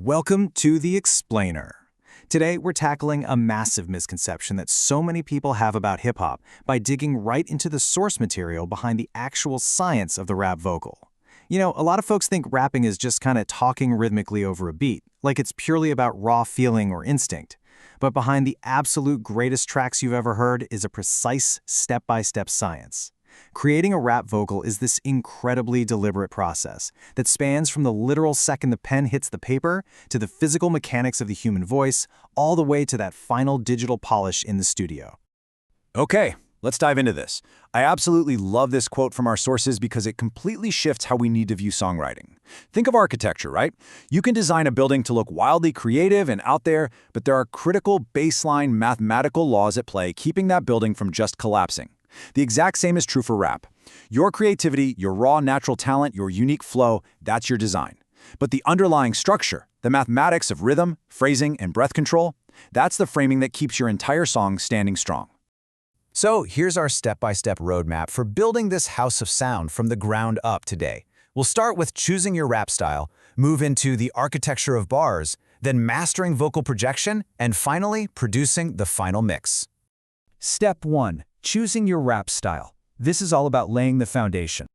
Welcome to The Explainer. Today, we're tackling a massive misconception that so many people have about hip-hop by digging right into the source material behind the actual science of the rap vocal. You know, a lot of folks think rapping is just kind of talking rhythmically over a beat, like it's purely about raw feeling or instinct. But behind the absolute greatest tracks you've ever heard is a precise, step-by-step science. Creating a rap vocal is this incredibly deliberate process that spans from the literal second the pen hits the paper to the physical mechanics of the human voice, all the way to that final digital polish in the studio. Okay, let's dive into this. I absolutely love this quote from our sources because it completely shifts how we need to view songwriting. Think of architecture, right? You can design a building to look wildly creative and out there, but there are critical baseline mathematical laws at play keeping that building from just collapsing. The exact same is true for rap. Your creativity, your raw natural talent, your unique flow, that's your design. But the underlying structure, the mathematics of rhythm, phrasing, and breath control, that's the framing that keeps your entire song standing strong. So here's our step-by-step roadmap for building this house of sound from the ground up today. We'll start with choosing your rap style, move into the architecture of bars, then mastering vocal projection, and finally producing the final mix. Step 1. Choosing your rap style. This is all about laying the foundation.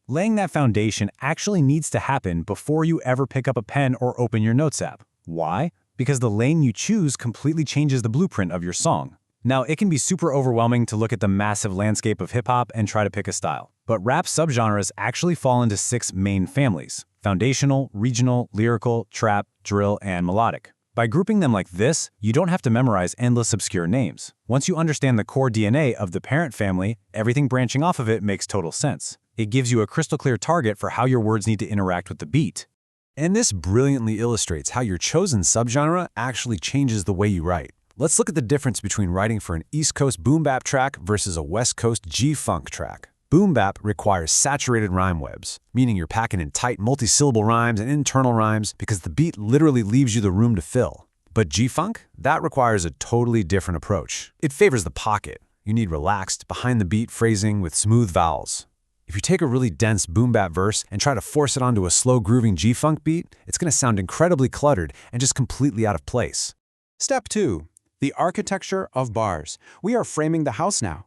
Laying that foundation actually needs to happen before you ever pick up a pen or open your Notes app. Why? Because the lane you choose completely changes the blueprint of your song. Now, it can be super overwhelming to look at the massive landscape of hip-hop and try to pick a style. But rap subgenres actually fall into 6 main families: foundational, regional, lyrical, trap, drill, and melodic. By grouping them like this, you don't have to memorize endless obscure names. Once you understand the core DNA of the parent family, everything branching off of it makes total sense. It gives you a crystal clear target for how your words need to interact with the beat. And this brilliantly illustrates how your chosen subgenre actually changes the way you write. Let's look at the difference between writing for an East Coast boom bap track versus a West Coast G-funk track. Boom bap requires saturated rhyme webs, meaning you're packing in tight multi-syllable rhymes and internal rhymes because the beat literally leaves you the room to fill. But G-funk? That requires a totally different approach. It favors the pocket. You need relaxed, behind-the-beat phrasing with smooth vowels. If you take a really dense boom bap verse and try to force it onto a slow grooving G-funk beat, it's going to sound incredibly cluttered and just completely out of place. Step 2. The architecture of bars. We are framing the house now.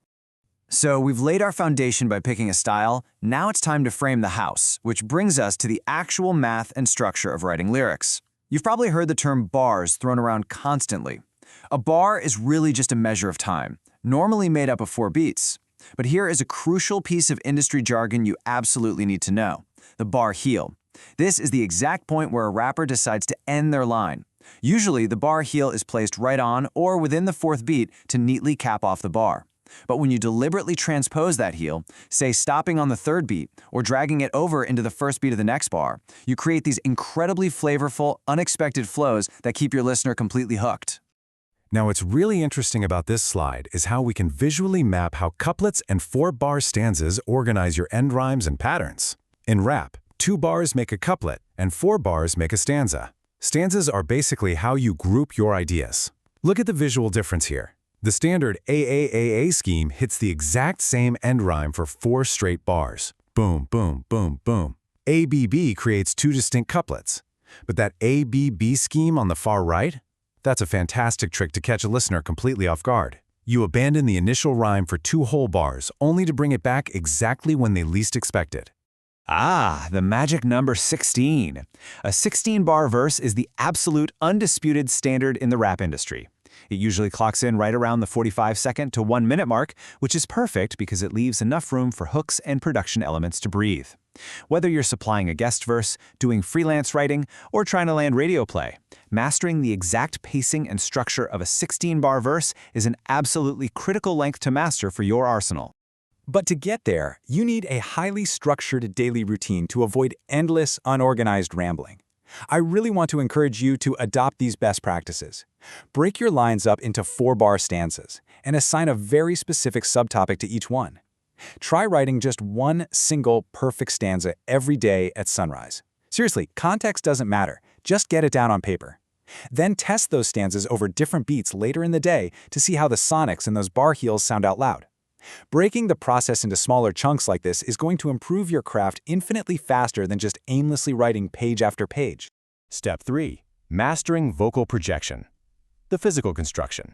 So we've laid our foundation by picking a style. Now it's time to frame the house, which brings us to the actual math and structure of writing lyrics. You've probably heard the term bars thrown around constantly. A bar is really just a measure of time, normally made up of 4 beats. But here is a crucial piece of industry jargon you absolutely need to know: the bar heel. This is the exact point where a rapper decides to end their line. Usually, the bar heel is placed right on or within the 4th beat to neatly cap off the bar. But when you deliberately transpose that heel, say stopping on the 3rd beat or dragging it over into the 1st beat of the next bar, you create these incredibly flavorful, unexpected flows that keep your listener completely hooked. Now, what's really interesting about this slide is how we can visually map how couplets and 4-bar stanzas organize your end rhymes and patterns. In rap, 2 bars make a couplet and 4 bars make a stanza. Stanzas are basically how you group your ideas. Look at the visual difference here. The standard AAAA scheme hits the exact same end rhyme for 4 straight bars. Boom, boom, boom, boom. ABB creates 2 distinct couplets. But that ABB scheme on the far right? That's a fantastic trick to catch a listener completely off guard. You abandon the initial rhyme for 2 whole bars, only to bring it back exactly when they least expect it. Ah, the magic number 16. A 16-bar verse is the absolute undisputed standard in the rap industry. It usually clocks in right around the 45-second to 1-minute mark, which is perfect because it leaves enough room for hooks and production elements to breathe. Whether you're supplying a guest verse, doing freelance writing, or trying to land radio play, mastering the exact pacing and structure of a 16-bar verse is an absolutely critical length to master for your arsenal. But to get there, you need a highly structured daily routine to avoid endless, unorganized rambling. I really want to encourage you to adopt these best practices. Break your lines up into 4-bar stanzas and assign a very specific subtopic to each one. Try writing just one single perfect stanza every day at sunrise. Seriously, context doesn't matter. Just get it down on paper. Then test those stanzas over different beats later in the day to see how the sonics in those bar heels sound out loud. Breaking the process into smaller chunks like this is going to improve your craft infinitely faster than just aimlessly writing page after page. Step 3. Mastering vocal projection. The physical construction.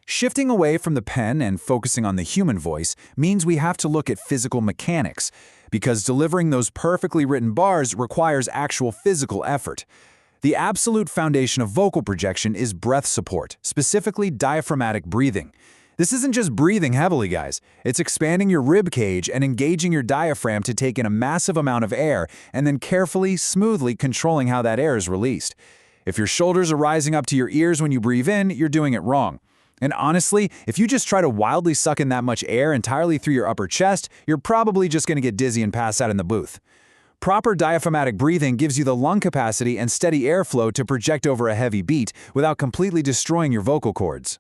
Shifting away from the pen and focusing on the human voice means we have to look at physical mechanics, because delivering those perfectly written bars requires actual physical effort. The absolute foundation of vocal projection is breath support, specifically diaphragmatic breathing. This isn't just breathing heavily, guys. It's expanding your rib cage and engaging your diaphragm to take in a massive amount of air and then carefully, smoothly controlling how that air is released. If your shoulders are rising up to your ears when you breathe in, you're doing it wrong. And honestly, if you just try to wildly suck in that much air entirely through your upper chest, you're probably just going to get dizzy and pass out in the booth. Proper diaphragmatic breathing gives you the lung capacity and steady airflow to project over a heavy beat without completely destroying your vocal cords.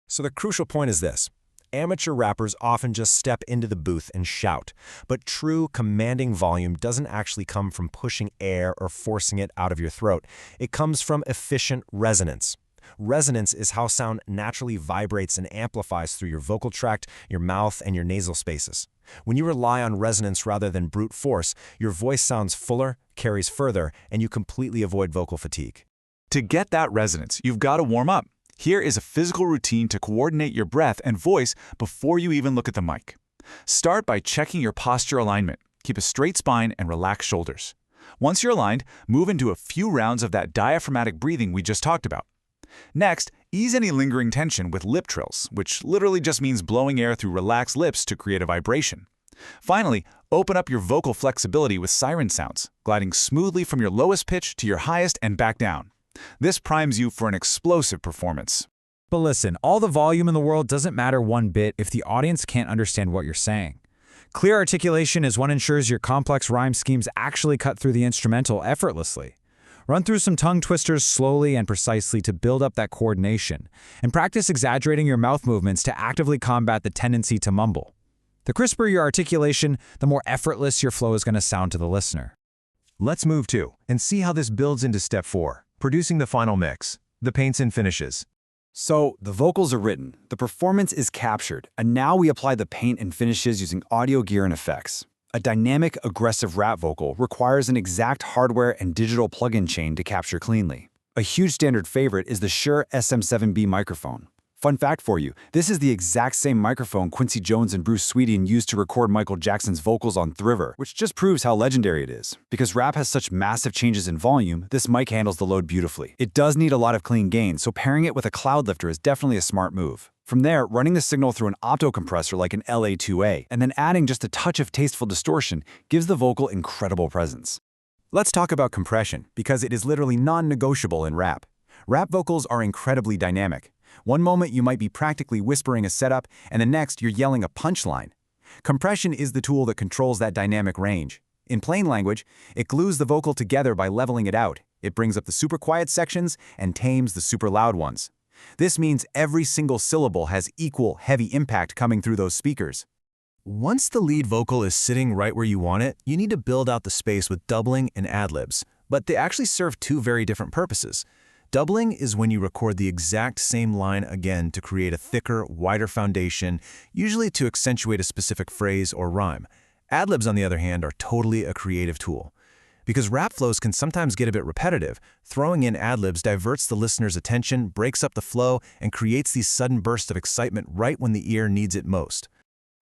So the crucial point is this. Amateur rappers often just step into the booth and shout, but true commanding volume doesn't actually come from pushing air or forcing it out of your throat. It comes from efficient resonance. Resonance is how sound naturally vibrates and amplifies through your vocal tract, your mouth, and your nasal spaces. When you rely on resonance rather than brute force, your voice sounds fuller, carries further, and you completely avoid vocal fatigue. To get that resonance, you've got to warm up. Here is a physical routine to coordinate your breath and voice before you even look at the mic. Start by checking your posture alignment. Keep a straight spine and relaxed shoulders. Once you're aligned, move into a few rounds of that diaphragmatic breathing we just talked about. Next, ease any lingering tension with lip trills, which literally just means blowing air through relaxed lips to create a vibration. Finally, open up your vocal flexibility with siren sounds, gliding smoothly from your lowest pitch to your highest and back down. This primes you for an explosive performance. But listen, all the volume in the world doesn't matter one bit if the audience can't understand what you're saying. Clear articulation is what ensures your complex rhyme schemes actually cut through the instrumental effortlessly. Run through some tongue twisters slowly and precisely to build up that coordination, and practice exaggerating your mouth movements to actively combat the tendency to mumble. The crisper your articulation, the more effortless your flow is going to sound to the listener. Let's move to and see how this builds into step 4, producing the final mix, the paints and finishes. So, the vocals are written, the performance is captured, and now we apply the paint and finishes using audio gear and effects. A dynamic, aggressive rap vocal requires an exact hardware and digital plug-in chain to capture cleanly. A huge standard favorite is the Shure SM7B microphone. Fun fact for you, this is the exact same microphone Quincy Jones and Bruce Sweetin used to record Michael Jackson's vocals on Thriver, which just proves how legendary it is. Because rap has such massive changes in volume, this mic handles the load beautifully. It does need a lot of clean gain, so pairing it with a cloud lifter is definitely a smart move. From there, running the signal through an opto compressor like an LA2A, and then adding just a touch of tasteful distortion gives the vocal incredible presence. Let's talk about compression, because it is literally non-negotiable in rap. Rap vocals are incredibly dynamic. One moment you might be practically whispering a setup, and the next you're yelling a punchline. Compression is the tool that controls that dynamic range. In plain language, it glues the vocal together by leveling it out. It brings up the super quiet sections and tames the super loud ones. This means every single syllable has equal, heavy impact coming through those speakers. Once the lead vocal is sitting right where you want it, you need to build out the space with doubling and ad-libs, but they actually serve two very different purposes. Doubling is when you record the exact same line again to create a thicker, wider foundation, usually to accentuate a specific phrase or rhyme. Ad-libs, on the other hand, are totally a creative tool. Because rap flows can sometimes get a bit repetitive, throwing in ad-libs diverts the listener's attention, breaks up the flow, and creates these sudden bursts of excitement right when the ear needs it most.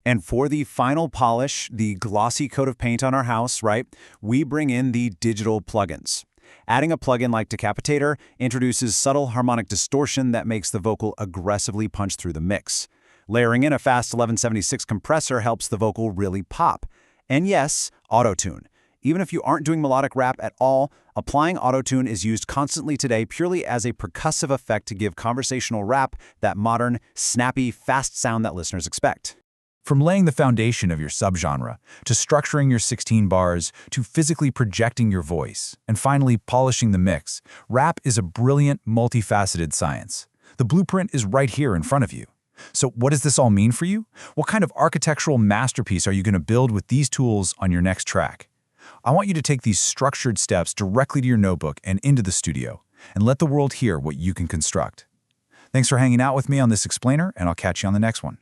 And for the final polish, the glossy coat of paint on our house, right, we bring in the digital plugins. Adding a plugin like Decapitator introduces subtle harmonic distortion that makes the vocal aggressively punch through the mix. Layering in a fast 1176 compressor helps the vocal really pop. And yes, autotune. Even if you aren't doing melodic rap at all, applying autotune is used constantly today purely as a percussive effect to give conversational rap that modern, snappy, fast sound that listeners expect. From laying the foundation of your subgenre, to structuring your 16 bars, to physically projecting your voice, and finally polishing the mix, rap is a brilliant, multifaceted science. The blueprint is right here in front of you. So what does this all mean for you? What kind of architectural masterpiece are you going to build with these tools on your next track? I want you to take these structured steps directly to your notebook and into the studio, and let the world hear what you can construct. Thanks for hanging out with me on this explainer, and I'll catch you on the next one.